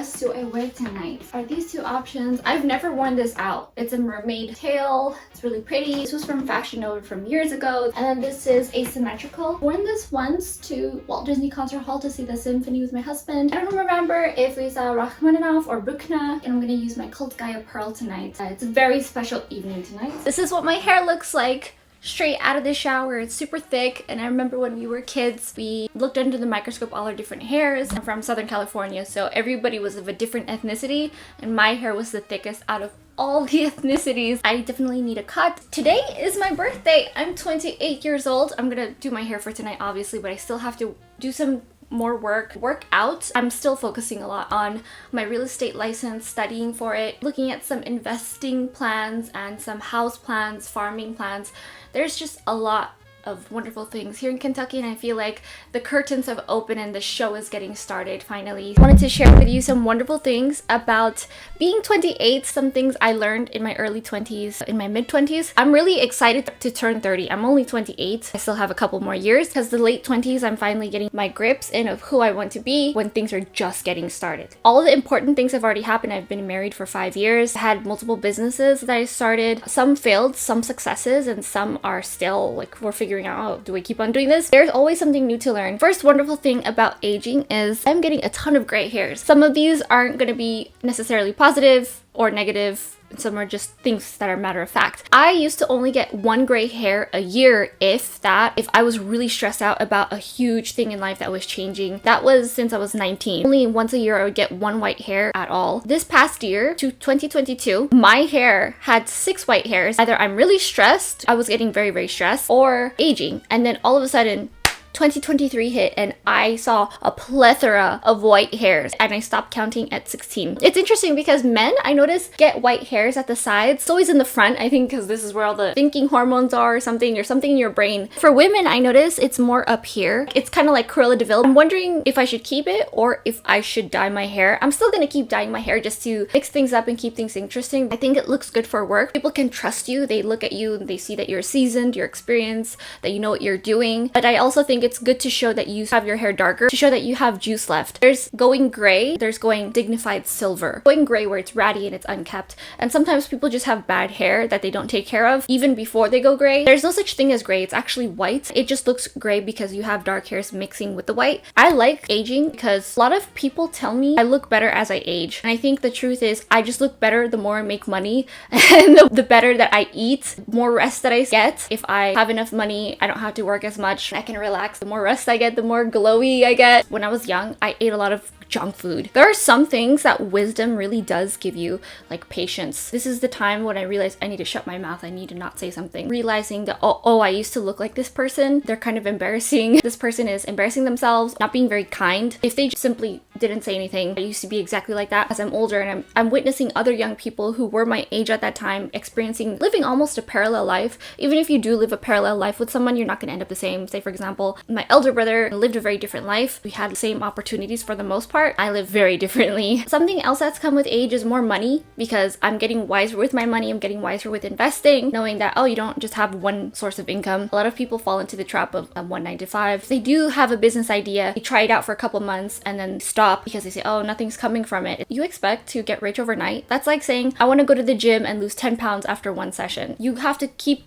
dress do I wear tonight? Are these two options? I've never worn this out. It's a mermaid tail. It's really pretty. This was from Fashion Nova from years ago. And then this is asymmetrical. Worn this once to Walt Disney Concert Hall to see the symphony with my husband. I don't remember if we saw Rachmaninoff or Bruckner. And I'm gonna use my Cult Gaia Pearl tonight. It's a very special evening tonight. This is what my hair looks like straight out of the shower. It's super thick, and I remember when we were kids, we looked under the microscope all our different hairs. I'm from Southern California, so everybody was of a different ethnicity, and my hair was the thickest out of all the ethnicities. I definitely need a cut. Today is my birthday. I'm 28 years old. I'm gonna do my hair for tonight, obviously, but I still have to do some more work out. I'm still focusing a lot on my real estate license, studying for it, looking at some investing plans and some house plans, farming plans. There's just a lot of wonderful things here in Kentucky, and I feel like the curtains have opened and the show is getting started finally. I wanted to share with you some wonderful things about being 28, some things I learned in my early 20s, in my mid 20s. I'm really excited to turn 30. I'm only 28. I still have a couple more years because the late 20s I'm finally getting my grips in of who I want to be when things are just getting started. All the important things have already happened. I've been married for 5 years, had multiple businesses that I started. Some failed, some successes, and some are still like we're figuring out, oh, do we keep on doing this? There's always something new to learn. First wonderful thing about aging is I'm getting a ton of gray hairs. Some of these aren't going to be necessarily positive or negative. Some are just things that are matter of fact. I used to only get one gray hair a year, if that, if I was really stressed out about a huge thing in life that was changing. That was since I was 19. Only once a year I would get one white hair at all. This past year, to 2022, my hair had 6 white hairs. Either I'm really stressed, I was getting very, very stressed, or aging. And then all of a sudden, 2023 hit and I saw a plethora of white hairs, and I stopped counting at 16. It's interesting because men, I notice, get white hairs at the sides. It's always in the front, I think, because this is where all the thinking hormones are, or something in your brain. For women, I notice it's more up here. It's kind of like Cruella de Vil. I'm wondering if I should keep it or if I should dye my hair. I'm still gonna keep dyeing my hair just to mix things up and keep things interesting. I think it looks good for work. People can trust you. They look at you and they see that you're seasoned, you're experienced, that you know what you're doing. But I also think it's good to show that you have your hair darker, to show that you have juice left. There's going gray, there's going dignified silver. Going gray where it's ratty and it's unkept. And sometimes people just have bad hair that they don't take care of even before they go gray. There's no such thing as gray, it's actually white. It just looks gray because you have dark hairs mixing with the white. I like aging because a lot of people tell me I look better as I age. And I think the truth is I just look better the more I make money and the better that I eat, more rest that I get. If I have enough money, I don't have to work as much. I can relax. The more rest I get, the more glowy I get. When I was young, I ate a lot of junk food. There are some things that wisdom really does give you, like patience. This is the time when I realized I need to shut my mouth. I need to not say something. Realizing that, oh, I used to look like this person. They're kind of embarrassing. This person is embarrassing themselves, not being very kind. If they simply didn't say anything, I used to be exactly like that. As I'm older and I'm witnessing other young people who were my age at that time living almost a parallel life. Even if you do live a parallel life with someone, you're not going to end up the same. Say, for example, my elder brother lived a very different life. We had the same opportunities for the most part. I live very differently. Something else that's come with age is more money, because I'm getting wiser with my money. I'm getting wiser with investing, knowing that, oh, you don't just have one source of income. A lot of people fall into the trap of 1 to 5. They do have a business idea. They try it out for a couple months and then stop because they say, oh, nothing's coming from it. You expect to get rich overnight? That's like saying, I want to go to the gym and lose 10 pounds after one session. You have to keep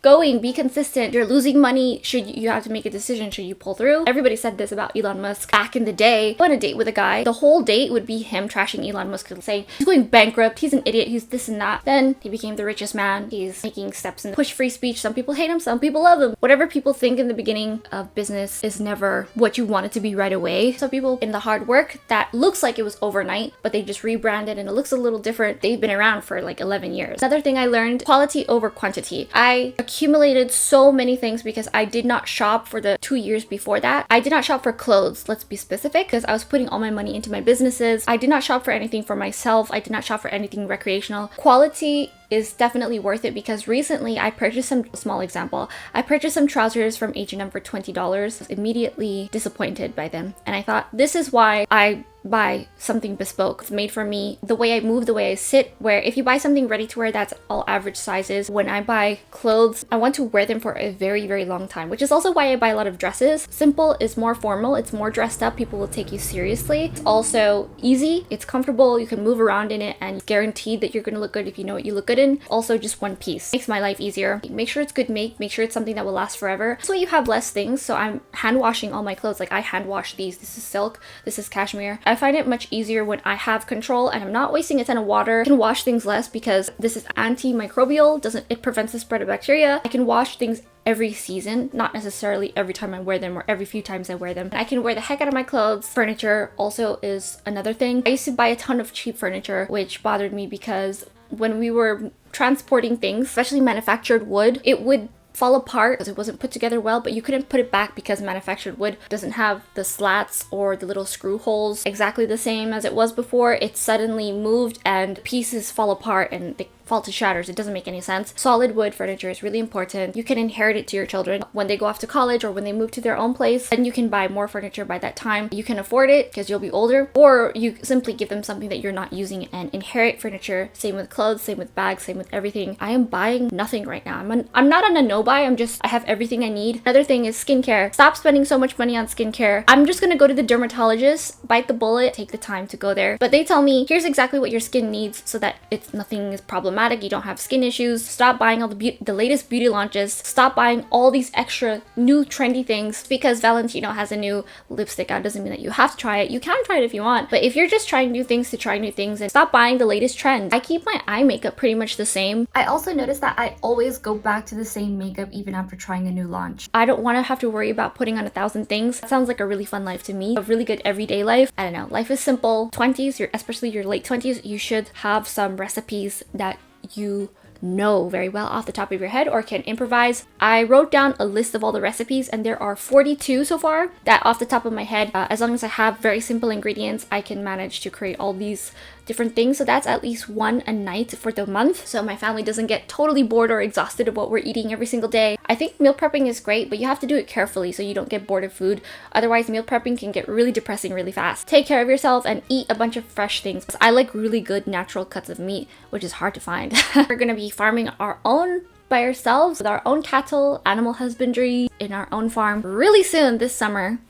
going, be consistent. You're losing money. You have to make a decision. Should you pull through? Everybody said this about Elon Musk back in the day. On a date with a guy, the whole date would be him trashing Elon Musk, saying he's going bankrupt, he's an idiot, he's this and that. Then he became the richest man. He's making steps in push free speech. Some people hate him, some people love him. Whatever people think in the beginning of business is never what you want it to be right away. Some people in the hard work that looks like it was overnight, but they just rebranded and it looks a little different. They've been around for like 11 years. Another thing I learned, quality over quantity. I accumulated so many things because I did not shop for the 2 years before that. I did not shop for clothes, let's be specific, because I was putting all my money into my businesses. I did not shop for anything for myself. I did not shop for anything recreational. Quality is definitely worth it because recently I purchased I purchased some trousers from H&M for $20. I was immediately disappointed by them. And I thought, this is why I buy something bespoke. It's made for me, the way I move, the way I sit, where if you buy something ready to wear, that's all average sizes. When I buy clothes, I want to wear them for a very, very long time, which is also why I buy a lot of dresses. Simple is more formal, it's more dressed up, people will take you seriously. It's also easy, it's comfortable, you can move around in it, and it's guaranteed that you're gonna look good if you know what you look good in. Also, just one piece makes my life easier. Make sure it's good make sure it's something that will last forever. So you have less things. So I'm hand washing all my clothes. Like I hand wash these. This is silk, this is cashmere. I find it much easier when I have control and I'm not wasting a ton of water. I can wash things less because this is antimicrobial, it prevents the spread of bacteria. I can wash things every season, not necessarily every time I wear them or every few times I wear them. I can wear the heck out of my clothes. Furniture also is another thing. I used to buy a ton of cheap furniture, which bothered me because when we were transporting things, especially manufactured wood, it would fall apart because it wasn't put together well, but you couldn't put it back because manufactured wood doesn't have the slats or the little screw holes exactly the same as it was before. It suddenly moved and pieces fall apart and they fall to shatters. It doesn't make any sense. Solid wood furniture is really important. You can inherit it to your children when they go off to college or when they move to their own place, and you can buy more furniture by that time. You can afford it because you'll be older, or you simply give them something that you're not using and inherit furniture. Same with clothes, same with bags, same with everything. I am buying nothing right now. I'm not on a no buy. I have everything I need. Another thing is skincare. Stop spending so much money on skincare. I'm just gonna go to the dermatologist, bite the bullet, take the time to go there. But they tell me, here's exactly what your skin needs so that nothing is problematic. You don't have skin issues. Stop buying all the latest beauty launches. Stop buying all these extra new trendy things. Because Valentino has a new lipstick out doesn't mean that you have to try it. You can try it if you want, but if you're just trying new things to try new things, and stop buying the latest trend. I keep my eye makeup pretty much the same. I also notice that I always go back to the same makeup even after trying a new launch. I don't want to have to worry about putting on 1,000 things. That sounds like a really fun life to me. A really good everyday life. I don't know. Life is simple. 20s, especially your late 20s, you should have some recipes that you know very well off the top of your head or can improvise. I wrote down a list of all the recipes and there are 42 so far that off the top of my head, as long as I have very simple ingredients, I can manage to create all these different things. So that's at least one a night for the month, so my family doesn't get totally bored or exhausted of what we're eating every single day. I think meal prepping is great, but you have to do it carefully so you don't get bored of food. Otherwise, meal prepping can get really depressing really fast. Take care of yourself and eat a bunch of fresh things. I like really good natural cuts of meat, which is hard to find. We're gonna be farming our own by ourselves with our own cattle, animal husbandry in our own farm really soon this summer.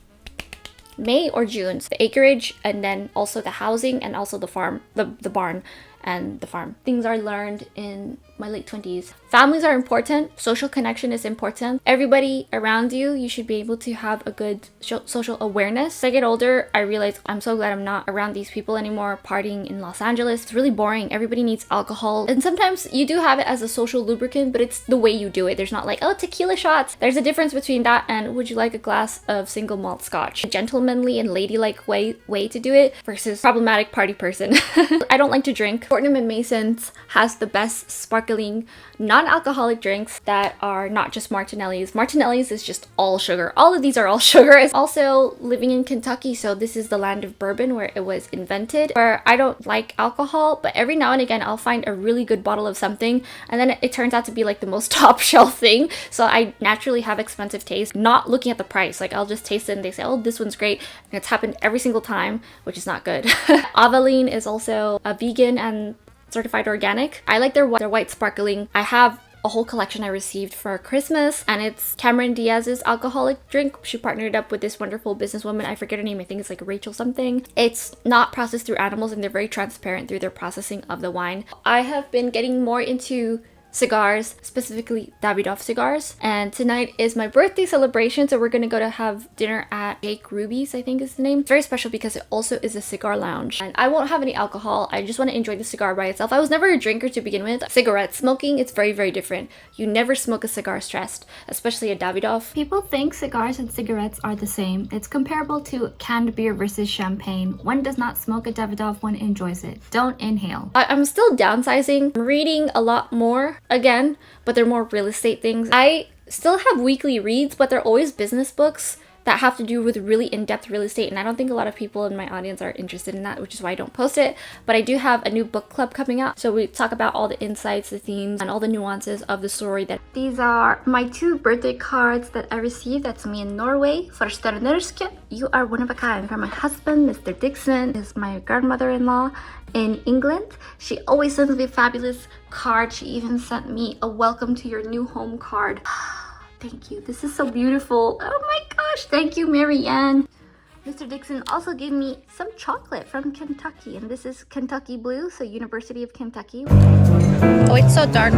May or June. So the acreage and then also the housing and also the farm, the barn and the farm. Things I learned in my late 20s. Families are important. Social connection is important. Everybody around you, you should be able to have a good social awareness. As I get older, I realize I'm so glad I'm not around these people anymore partying in Los Angeles. It's really boring. Everybody needs alcohol. And sometimes you do have it as a social lubricant, but it's the way you do it. There's not like, oh, tequila shots. There's a difference between that and would you like a glass of single malt scotch? A gentlemanly and ladylike way to do it versus problematic party person. I don't like to drink. Fortnum & Mason's has the best sparkling non-alcoholic drinks that are not just Martinelli's. Martinelli's is just all sugar. All of these are all sugar. Also living in Kentucky, so this is the land of bourbon where it was invented, where I don't like alcohol, but every now and again I'll find a really good bottle of something and then it turns out to be like the most top shelf thing. So I naturally have expensive taste, not looking at the price. Like I'll just taste it and they say, oh, this one's great. And it's happened every single time, which is not good. Aveline is also a vegan and certified organic. I like their white sparkling. I have a whole collection I received for Christmas and it's Cameron Diaz's alcoholic drink. She partnered up with this wonderful businesswoman. I forget her name. I think it's like Rachel something. It's not processed through animals and they're very transparent through their processing of the wine. I have been getting more into cigars, specifically Davidoff cigars, and tonight is my birthday celebration, so we're gonna go to have dinner at Jake Ruby's, I think is the name. It's very special because it also is a cigar lounge and I won't have any alcohol. I just want to enjoy the cigar by itself. I was never a drinker to begin with. Cigarette smoking, it's very, very different. You never smoke a cigar stressed, especially a Davidoff. People think cigars and cigarettes are the same. It's comparable to canned beer versus champagne. One does not smoke a Davidoff, one enjoys it. Don't inhale. I'm still downsizing. I'm reading a lot more again, but they're more real estate things. I still have weekly reads, but they're always business books that have to do with really in-depth real estate, and I don't think a lot of people in my audience are interested in that, which is why I don't post it. But I do have a new book club coming out, so we talk about all the insights, the themes, and all the nuances of the story. That these are my 2 birthday cards that I received. That's me in Norway. Første norske, you are one of a kind. From my husband, Mr. Dixon, is my grandmother-in-law in England. She always sends me a fabulous card. She even sent me a welcome to your new home card. Thank you. This is so beautiful. Oh my gosh. Thank you, Marianne. Mr. Dixon also gave me some chocolate from Kentucky, and this is Kentucky Blue, so University of Kentucky. Oh, it's so dark.